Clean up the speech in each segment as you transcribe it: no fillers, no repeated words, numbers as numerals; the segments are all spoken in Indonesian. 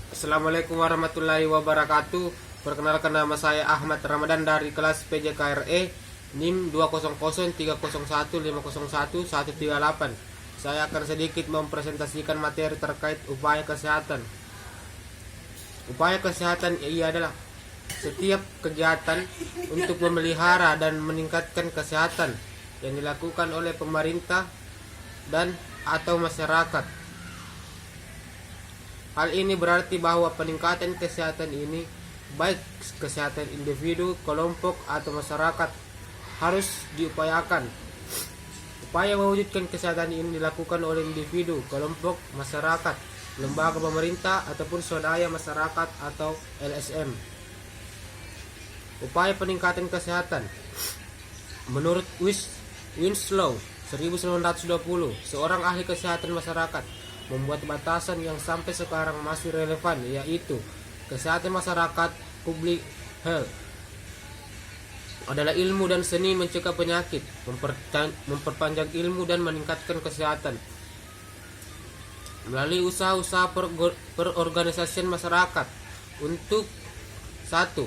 Assalamualaikum warahmatullahi wabarakatuh. Perkenalkan, nama saya Ahmad Ramadan dari kelas PJKRE NIM 20030150138. Saya akan sedikit mempresentasikan materi terkait upaya kesehatan. Upaya kesehatan ia adalah setiap kegiatan untuk memelihara dan meningkatkan kesehatan yang dilakukan oleh pemerintah dan atau masyarakat. Hal ini berarti bahwa peningkatan kesehatan ini, baik kesehatan individu, kelompok, atau masyarakat, harus diupayakan. Upaya mewujudkan kesehatan ini dilakukan oleh individu, kelompok, masyarakat, lembaga pemerintah, ataupun swadaya masyarakat atau LSM. Upaya peningkatan kesehatan. Menurut Winslow 1920, seorang ahli kesehatan masyarakat membuat batasan yang sampai sekarang masih relevan, yaitu kesehatan masyarakat, public health, adalah ilmu dan seni mencegah penyakit, memperpanjang ilmu dan meningkatkan kesehatan melalui usaha-usaha perorganisasian masyarakat untuk 1.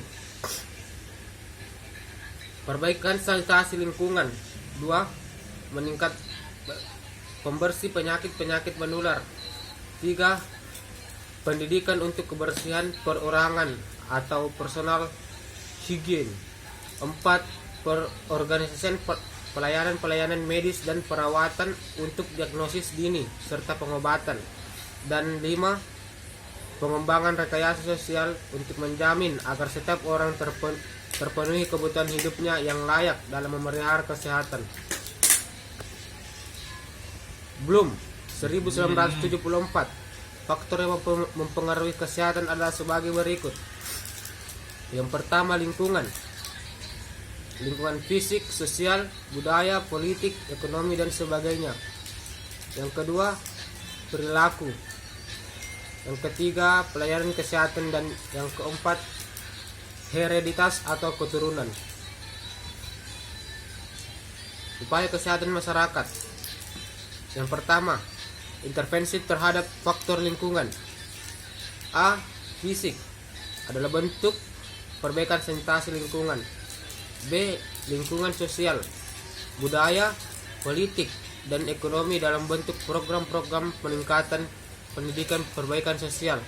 Perbaikan sanitasi lingkungan. 2. Meningkat pembersih penyakit-penyakit menular. 3. Pendidikan untuk kebersihan perorangan atau personal hygiene. 4. Perorganisasian pelayanan medis dan perawatan untuk diagnosis dini serta pengobatan. Dan 5. Pengembangan rekayasa sosial untuk menjamin agar setiap orang terpenuhi kebutuhan hidupnya yang layak dalam memelihara kesehatan. Bloom 1974. Faktor yang mempengaruhi kesehatan adalah sebagai berikut. Yang pertama, lingkungan fisik, sosial, budaya, politik, ekonomi, dan sebagainya. Yang kedua, perilaku. Yang ketiga, pelayanan kesehatan. Dan yang keempat, hereditas atau keturunan. Upaya kesehatan masyarakat. Yang pertama, intervensi terhadap faktor lingkungan. A. Fisik adalah bentuk perbaikan sanitasi lingkungan. B. Lingkungan sosial, budaya, politik, dan ekonomi dalam bentuk program-program peningkatan pendidikan, perbaikan sosial,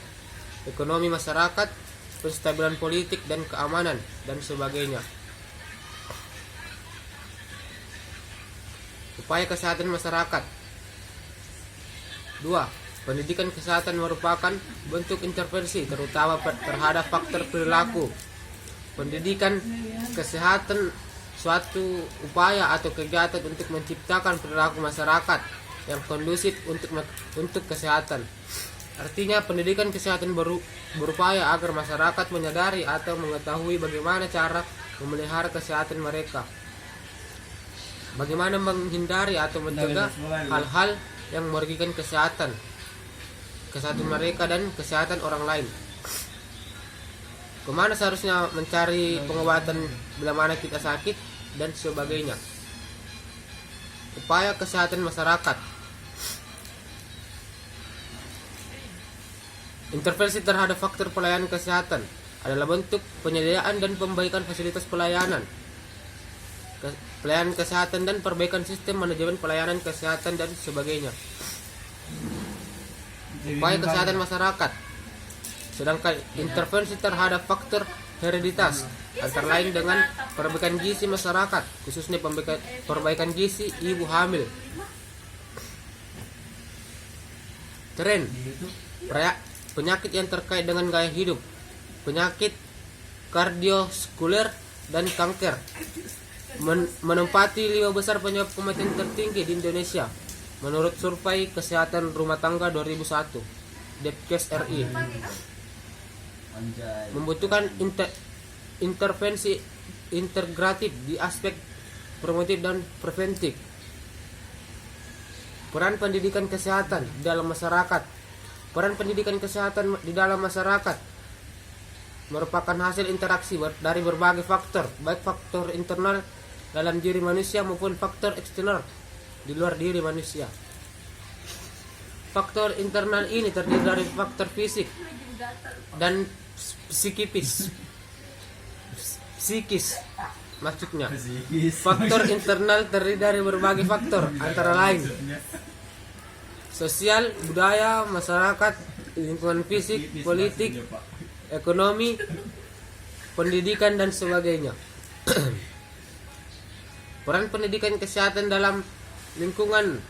ekonomi masyarakat, penstabilan politik dan keamanan, dan sebagainya. Upaya kesehatan masyarakat. 2. Pendidikan kesehatan merupakan bentuk intervensi terutama terhadap faktor perilaku. Pendidikan kesehatan suatu upaya atau kegiatan untuk menciptakan perilaku masyarakat yang kondusif untuk kesehatan. Artinya, pendidikan kesehatan berupaya agar masyarakat menyadari atau mengetahui bagaimana cara memelihara kesehatan mereka, bagaimana menghindari atau mencegah hal-hal yang merugikan kesehatan mereka dan kesehatan orang lain. Kemana seharusnya mencari pengobatan bila mana kita sakit, dan sebagainya. Upaya kesehatan masyarakat. Intervensi terhadap faktor pelayanan kesehatan adalah bentuk penyediaan dan pembaikan fasilitas pelayanan kesehatan dan perbaikan sistem manajemen pelayanan kesehatan dan sebagainya. Upaya kesehatan masyarakat. Sedangkan intervensi terhadap faktor hereditas antara lain dengan perbaikan gizi masyarakat, khususnya perbaikan gizi ibu hamil. Tren penyakit yang terkait dengan gaya hidup, penyakit kardiovaskuler, dan kanker menempati 5 besar penyebab kematian tertinggi di Indonesia menurut survei kesehatan rumah tangga 2001 Depkes RI. Membutuhkan intervensi integratif di aspek promotif dan preventif. Peran pendidikan kesehatan di dalam masyarakat. Peran pendidikan kesehatan di dalam masyarakat merupakan hasil interaksi dari berbagai faktor, baik faktor internal dalam diri manusia maupun faktor eksternal di luar diri manusia. Faktor internal ini terdiri dari faktor fisik, dan psikis maksudnya. Faktor internal terdiri dari berbagai faktor antara lain sosial, budaya, masyarakat, lingkungan fisik, politik, ekonomi, pendidikan dan sebagainya. Peran pendidikan kesehatan dalam lingkungan.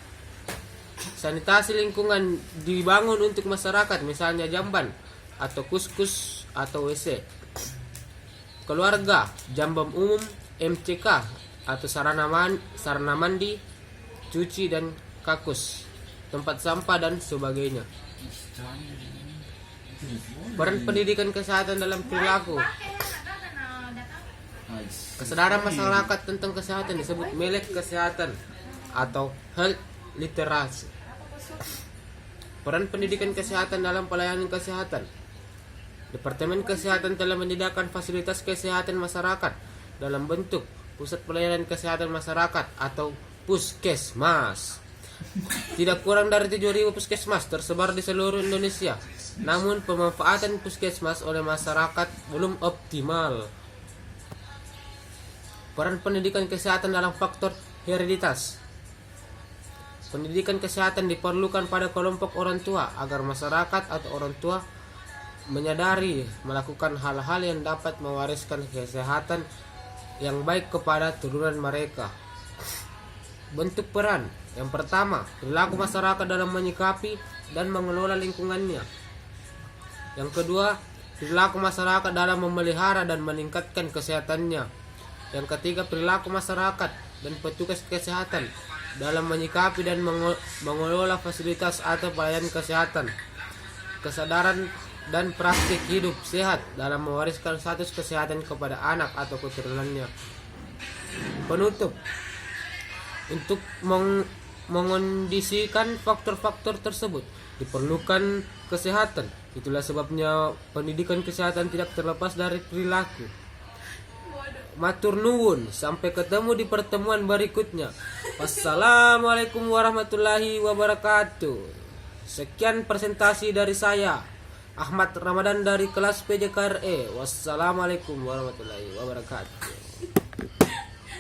Sanitasi lingkungan dibangun untuk masyarakat, misalnya jamban atau kuskus atau WC. Keluarga, jamban umum, MCK atau sarana mandi, cuci dan kakus, tempat sampah dan sebagainya. Peran pendidikan kesehatan dalam perilaku. Kesadaran masyarakat tentang kesehatan disebut melek kesehatan atau health literacy. Peran pendidikan kesehatan dalam pelayanan kesehatan. Departemen Kesehatan telah menyediakan fasilitas kesehatan masyarakat dalam bentuk Pusat Pelayanan Kesehatan Masyarakat atau Puskesmas. Tidak kurang dari 7.000 puskesmas tersebar di seluruh Indonesia. Namun pemanfaatan puskesmas oleh masyarakat belum optimal. Peran pendidikan kesehatan dalam faktor hereditas. Pendidikan kesehatan diperlukan pada kelompok orang tua agar masyarakat atau orang tua menyadari melakukan hal-hal yang dapat mewariskan kesehatan yang baik kepada turunan mereka. Bentuk peran. Yang pertama, perilaku masyarakat dalam menyikapi dan mengelola lingkungannya. Yang kedua, perilaku masyarakat dalam memelihara dan meningkatkan kesehatannya. Yang ketiga, perilaku masyarakat dan petugas kesehatan dalam menyikapi dan mengelola fasilitas atau pelayanan kesehatan. Kesadaran dan praktik hidup sehat dalam mewariskan status kesehatan kepada anak atau keturunannya. Penutup. Untuk mengondisikan faktor-faktor tersebut diperlukan kesehatan. Itulah sebabnya pendidikan kesehatan tidak terlepas dari perilaku. Matur nuwun, sampai ketemu di pertemuan berikutnya. Wassalamualaikum warahmatullahi wabarakatuh. Sekian presentasi dari saya, Ahmad Ramadan dari kelas PJKRE. Wassalamualaikum warahmatullahi wabarakatuh.